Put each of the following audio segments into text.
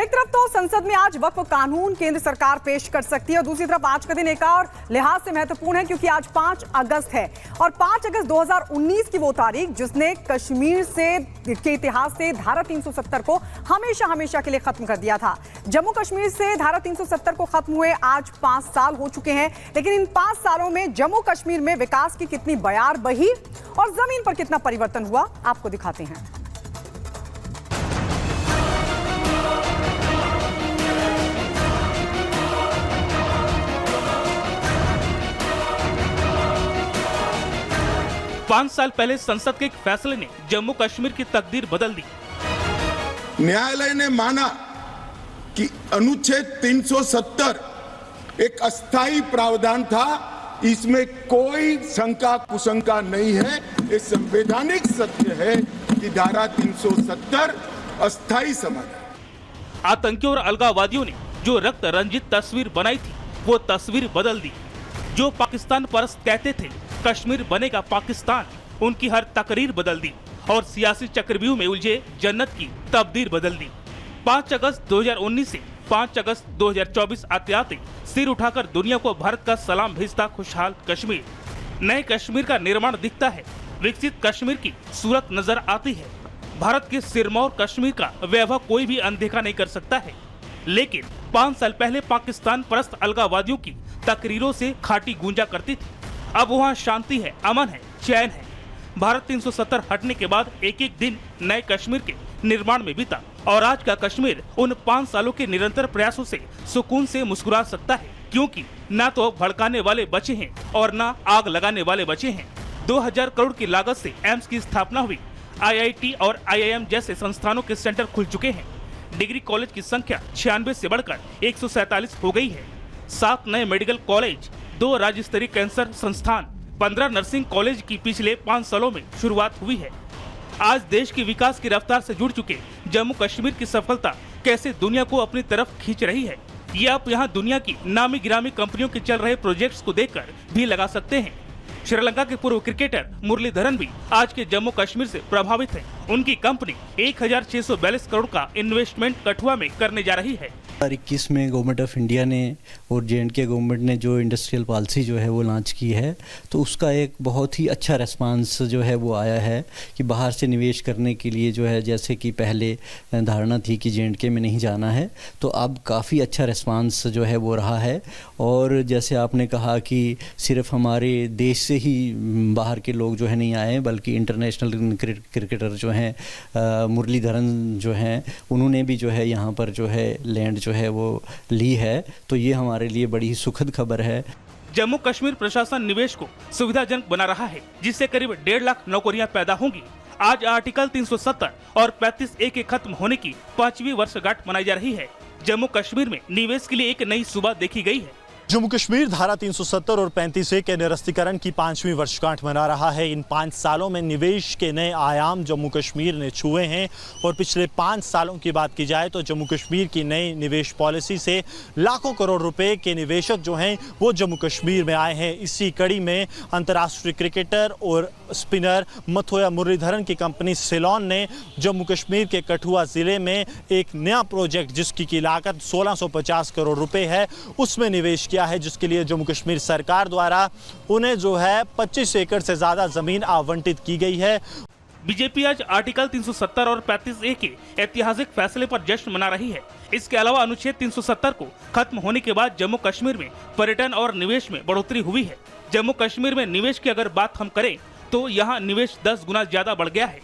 एक तरफ तो संसद में आज वक्फ कानून केंद्र सरकार पेश कर सकती है और दूसरी तरफ आज का दिन एक और लिहाज से महत्वपूर्ण है क्योंकि आज 5 अगस्त है और 5 अगस्त 2019 की वो तारीख जिसने कश्मीर के इतिहास से धारा 370 को हमेशा के लिए खत्म कर दिया था। जम्मू कश्मीर से धारा 370 को खत्म हुए आज 5 साल हो चुके हैं, लेकिन इन 5 सालों में जम्मू कश्मीर में विकास की कितनी बयार बही और जमीन पर कितना परिवर्तन हुआ आपको दिखाते हैं। पांच साल पहले संसद के एक फैसले ने जम्मू कश्मीर की तकदीर बदल दी। न्यायालय ने माना कि अनुच्छेद 370 एक अस्थायी प्रावधान था, इसमें कोई शंका कुशंका नहीं है। ये संवैधानिक सत्य है कि धारा 370 अस्थायी समाधान। आतंकियों और अलगाववादियों ने जो रक्त रंजित तस्वीर बनाई थी वो तस्वीर बदल दी। जो पाकिस्तान परस्त कहते थे कश्मीर बनेगा पाकिस्तान, उनकी हर तकरीर बदल दी और सियासी चक्रव्यूह में उलझे जन्नत की तकदीर बदल दी। 5 अगस्त 2019 से 5 अगस्त 2024 आते सिर उठाकर दुनिया को भारत का सलाम भेजता खुशहाल कश्मीर। नए कश्मीर का निर्माण दिखता है, विकसित कश्मीर की सूरत नजर आती है। भारत के सिरमौर कश्मीर का वैभव कोई भी अनदेखा नहीं कर सकता है। लेकिन 5 साल पहले पाकिस्तान परस्त अलगाववादियों की तकरीरों से खाटी गूंजा करती थी। अब वहाँ शांति है, अमन है, चैन है। भारत 370 हटने के बाद एक एक दिन नए कश्मीर के निर्माण में बीता और आज का कश्मीर उन 5 सालों के निरंतर प्रयासों से सुकून से मुस्कुरा सकता है, क्योंकि न तो भड़काने वाले बचे हैं और न आग लगाने वाले बचे हैं। 2000 करोड़ की लागत से एम्स की स्थापना हुई। IIT और IIM जैसे संस्थानों के सेंटर खुल चुके हैं। डिग्री कॉलेज की संख्या 96 से बढ़कर 147 हो गई है। 7 नए मेडिकल कॉलेज, 2 राज्य स्तरीय कैंसर संस्थान, 15 नर्सिंग कॉलेज की पिछले 5 सालों में शुरुआत हुई है। आज देश की विकास की रफ्तार से जुड़ चुके जम्मू कश्मीर की सफलता कैसे दुनिया को अपनी तरफ खींच रही है, ये आप यहाँ दुनिया की नामी गिरामी कंपनियों के चल रहे प्रोजेक्ट्स को देखकर भी लगा सकते हैं। श्रीलंका के पूर्व क्रिकेटर मुरलीधरन भी आज के जम्मू कश्मीर से प्रभावित हैं। उनकी कंपनी 1642 करोड़ का इन्वेस्टमेंट कठुआ में करने जा रही है। 2021 में गवर्नमेंट ऑफ इंडिया ने और J&K गवर्नमेंट ने जो इंडस्ट्रियल पॉलिसी जो है वो लॉन्च की है, तो उसका एक बहुत ही अच्छा रेस्पॉन्स जो है वो आया है कि बाहर से निवेश करने के लिए जो है, जैसे कि पहले धारणा थी कि J&K में नहीं जाना है, तो अब काफ़ी अच्छा रेस्पॉन्स जो है वो रहा है। और जैसे आपने कहा कि सिर्फ हमारे देश से ही बाहर के लोग जो है नहीं आए, बल्कि इंटरनेशनल क्रिकेटर जो हैं मुरलीधरन जो हैं, उन्होंने भी जो है यहाँ पर जो है लैंड जो है वो ली है, तो ये हमारे लिए बड़ी ही सुखद खबर है। जम्मू कश्मीर प्रशासन निवेश को सुविधाजनक बना रहा है, जिससे करीब 1.5 लाख नौकरियां पैदा होंगी। आज आर्टिकल 370 और 35A के खत्म होने की 5वीं वर्षगांठ मनाई जा रही है। जम्मू कश्मीर में निवेश के लिए एक नई सुबह देखी गई है। जम्मू कश्मीर धारा 370 और 35A के निरस्तीकरण की 5वीं वर्षगांठ मना रहा है। इन 5 सालों में निवेश के नए आयाम जम्मू कश्मीर ने छुए हैं और पिछले 5 सालों की बात की जाए तो जम्मू कश्मीर की नई निवेश पॉलिसी से लाखों करोड़ रुपए के निवेशक जो हैं वो जम्मू कश्मीर में आए हैं। इसी कड़ी में अंतर्राष्ट्रीय क्रिकेटर और स्पिनर मथुया मुरलीधरन की कंपनी सिलोन ने जम्मू कश्मीर के कठुआ जिले में एक नया प्रोजेक्ट जिसकी लागत 1650 करोड़ रुपए है, उसमें निवेश किया है, जिसके लिए जम्मू कश्मीर सरकार द्वारा उन्हें जो है 25 एकड़ से ज्यादा जमीन आवंटित की गई है। बीजेपी आज आर्टिकल 370 और 35A के ऐतिहासिक फैसले पर जश्न मना रही है। इसके अलावा अनुच्छेद 370 को खत्म होने के बाद जम्मू कश्मीर में पर्यटन और निवेश में बढ़ोतरी हुई है। जम्मू कश्मीर में निवेश की अगर बात हम करें तो यहाँ निवेश 10 गुना ज्यादा बढ़ गया है।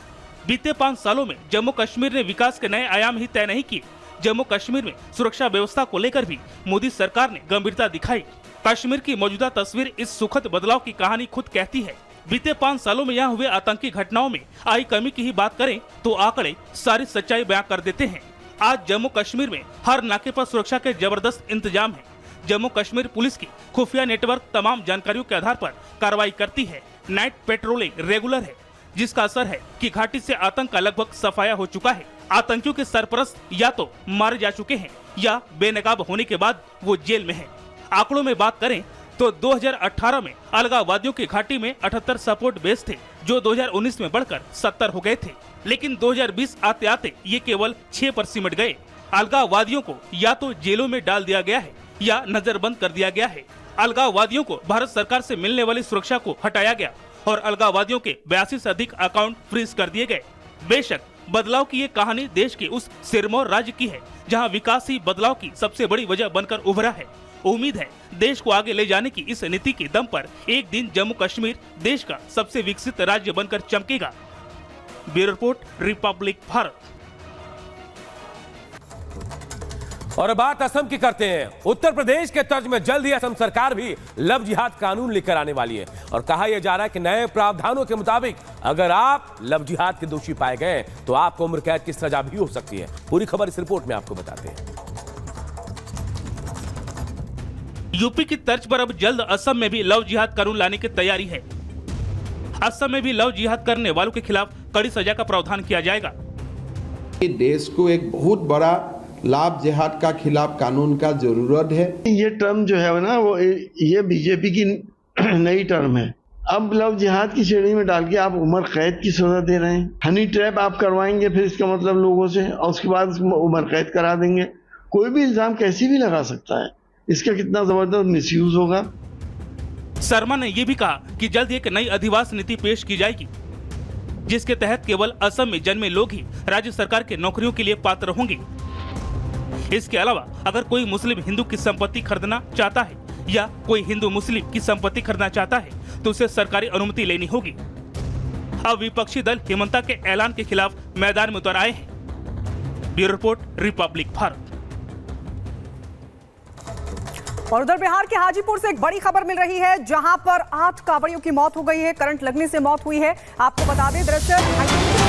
बीते 5 सालों में जम्मू कश्मीर ने विकास के नए आयाम ही तय नहीं किए। जम्मू कश्मीर में सुरक्षा व्यवस्था को लेकर भी मोदी सरकार ने गंभीरता दिखाई। कश्मीर की मौजूदा तस्वीर इस सुखद बदलाव की कहानी खुद कहती है। बीते 5 सालों में यहाँ हुए आतंकी घटनाओं में आई कमी की ही बात करें तो आंकड़े सारी सच्चाई बयां कर देते हैं। आज जम्मू कश्मीर में हर नाके पर सुरक्षा के जबरदस्त इंतजाम है। जम्मू कश्मीर पुलिस की खुफिया नेटवर्क तमाम जानकारियों के आधार पर कार्रवाई करती है। नाइट पेट्रोलिंग रेगुलर है, जिसका असर है कि घाटी से आतंक का लगभग सफाया हो चुका है। आतंकियों के सरपरस्त या तो मारे जा चुके हैं या बेनकाब होने के बाद वो जेल में हैं। आंकड़ों में बात करें तो 2018 में अलगाववादियों की घाटी में 78 सपोर्ट बेस थे, जो 2019 में बढ़कर 70 हो गए थे। लेकिन 2020 आते आते ये केवल 6 पर सिमट गए। अलगाववादियों को या तो जेलों में डाल दिया गया है या नजरबंद कर दिया गया है। अलगाववादियों को भारत सरकार से मिलने वाली सुरक्षा को हटाया गया और अलगाववादियों के 82 से अधिक अकाउंट फ्रीज कर दिए गए। बेशक बदलाव की ये कहानी देश के उस सिरमौर राज्य की है जहां विकास ही बदलाव की सबसे बड़ी वजह बनकर उभरा है। उम्मीद है देश को आगे ले जाने की इस नीति के दम पर एक दिन जम्मू कश्मीर देश का सबसे विकसित राज्य बनकर चमकेगा। Bureau report, Republic Bharat. और बात असम की करते हैं। उत्तर प्रदेश के तर्ज में जल्द ही असम सरकार भी लव जिहाद कानून लेकर आने वाली है और कहा यह जा रहा है कि नए प्रावधानों के मुताबिक अगर आप लव जिहाद के दोषी पाए गए तो आपको उम्र कैद की सजा भी हो सकती है। पूरी खबर इस रिपोर्ट में आपको बताते हैं। यूपी की तर्ज पर अब जल्द असम में भी लव जिहाद कानून लाने की तैयारी है। असम में भी लव जिहाद करने वालों के खिलाफ कड़ी सजा का प्रावधान किया जाएगा। देश को एक बहुत बड़ा लाभ जिहाद का खिलाफ कानून का जरूरत है। ये टर्म जो है ना वो ये बीजेपी की नई टर्म है। अब लव जिहाद की श्रेणी में डाल के आप उम्र कैद की सजा दे रहे हैं। हनी ट्रैप आप करवाएंगे फिर इसका मतलब लोगों से और उसके बाद उम्र कैद करा देंगे। कोई भी इल्जाम कैसी भी लगा सकता है। इसका कितना जबरदस्त मिसयूज होगा। शर्मा ने यह भी कहा कि जल्द एक नई अधिवास नीति पेश की जाएगी जिसके तहत केवल असम में जन्मे लोग ही राज्य सरकार के नौकरियों के लिए पात्र होंगे। इसके अलावा अगर कोई मुस्लिम हिंदू की संपत्ति खरीदना चाहता है या कोई हिंदू मुस्लिम की संपत्ति खरीदना चाहता है तो उसे सरकारी अनुमति लेनी होगी। अब विपक्षी दल हेमंता के ऐलान के खिलाफ मैदान में उतर आए हैं। Bureau report, Republic Bharat. और उधर बिहार के हाजीपुर से एक बड़ी खबर मिल रही है जहां पर 8 कांवड़ियों की मौत हो गई है। करंट लगने से मौत हुई है। आपको बता दें दरअसल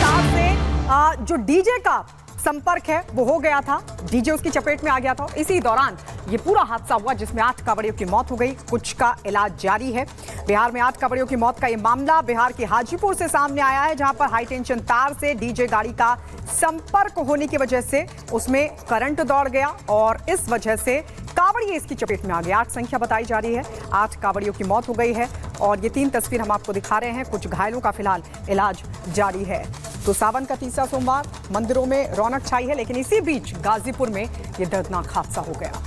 कार से जो डीजे का संपर्क है वो हो गया था। डीजे उसकी चपेट में आ गया था। इसी दौरान ये पूरा हादसा हुआ जिसमें 8 कांवड़ियों की मौत हो गई। कुछ का इलाज जारी है। बिहार में 8 कांवड़ियों की मौत का ये मामला बिहार के हाजीपुर से सामने आया है जहां पर हाई टेंशन तार से डीजे गाड़ी का संपर्क होने की वजह से उसमें करंट दौड़ गया और इस वजह से कांवड़िए इसकी चपेट में आ गए। 8 संख्या बताई जा रही है। 8 कांवड़ियों की मौत हो गई है और ये 3 तस्वीर हम आपको दिखा रहे हैं। कुछ घायलों का फिलहाल इलाज जारी है। तो सावन का तीसरा सोमवार, मंदिरों में रौनक छाई है लेकिन इसी बीच गाजीपुर में ये दर्दनाक हादसा हो गया।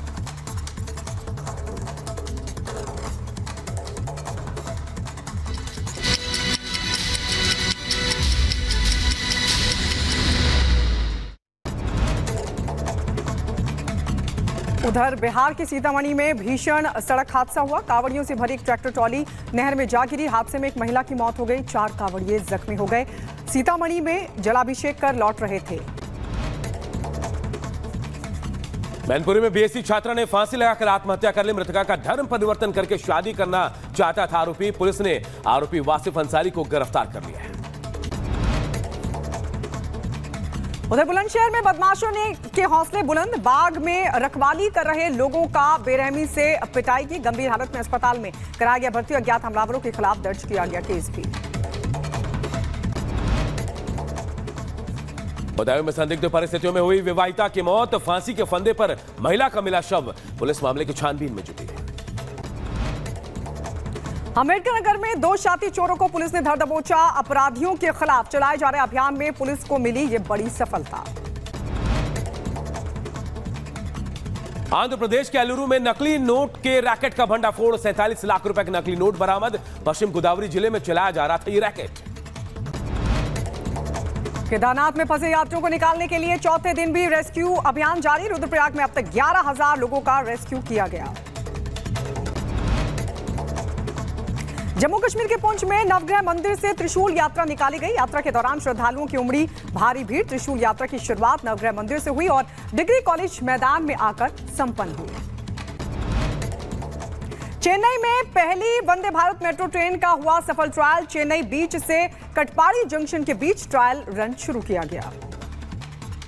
उधर बिहार के सीतामढ़ी में भीषण सड़क हादसा हुआ। कांवड़ियों से भरी एक ट्रैक्टर ट्रॉली नहर में जा गिरी। हादसे में एक महिला की मौत हो गई। 4 कांवड़िए जख्मी हो गए। सीतामढ़ी में जलाभिषेक कर लौट रहे थे। मैनपुरी में बीएससी छात्रा ने फांसी लगाकर आत्महत्या कर ली। मृतका का धर्म परिवर्तन करके शादी करना चाहता था आरोपी। पुलिस ने आरोपी वासिफ अंसारी को गिरफ्तार कर लिया है। उधर बुलंदशहर में बदमाशों ने के हौसले बुलंद। बाग में रखवाली कर रहे लोगों का बेरहमी से पिटाई की। गंभीर हालत में अस्पताल में कराया गया भर्ती। अज्ञात हमलावरों के खिलाफ दर्ज किया गया केस भी। बदायूं में संदिग्ध परिस्थितियों में हुई विवाहिता की मौत। फांसी के फंदे पर महिला का मिला शव। पुलिस मामले की छानबीन में जुटी है। अम्बेडकर नगर में 2 शाती चोरों को पुलिस ने धर दबोचा। अपराधियों के खिलाफ चलाए जा रहे अभियान में पुलिस को मिली ये बड़ी सफलता। आंध्र प्रदेश के अलूरू में नकली नोट के रैकेट का भंडाफोड़। 47 लाख रुपए के नकली नोट बरामद। पश्चिम गोदावरी जिले में चलाया जा रहा था ये रैकेट। केदारनाथ में फंसे यात्रियों को निकालने के लिए चौथे दिन भी रेस्क्यू अभियान जारी। रुद्रप्रयाग में अब तक 11,000 लोगों का रेस्क्यू किया गया। जम्मू कश्मीर के पुंछ में नवग्रह मंदिर से त्रिशूल यात्रा निकाली गई। यात्रा के दौरान श्रद्धालुओं की उमड़ी भारी भीड़। त्रिशूल यात्रा की शुरुआत नवग्रह मंदिर से हुई और डिग्री कॉलेज मैदान में आकर संपन्न हुई। चेन्नई में पहली वंदे भारत मेट्रो ट्रेन का हुआ सफल ट्रायल। चेन्नई बीच से कटपाड़ी जंक्शन के बीच ट्रायल रन शुरू किया गया।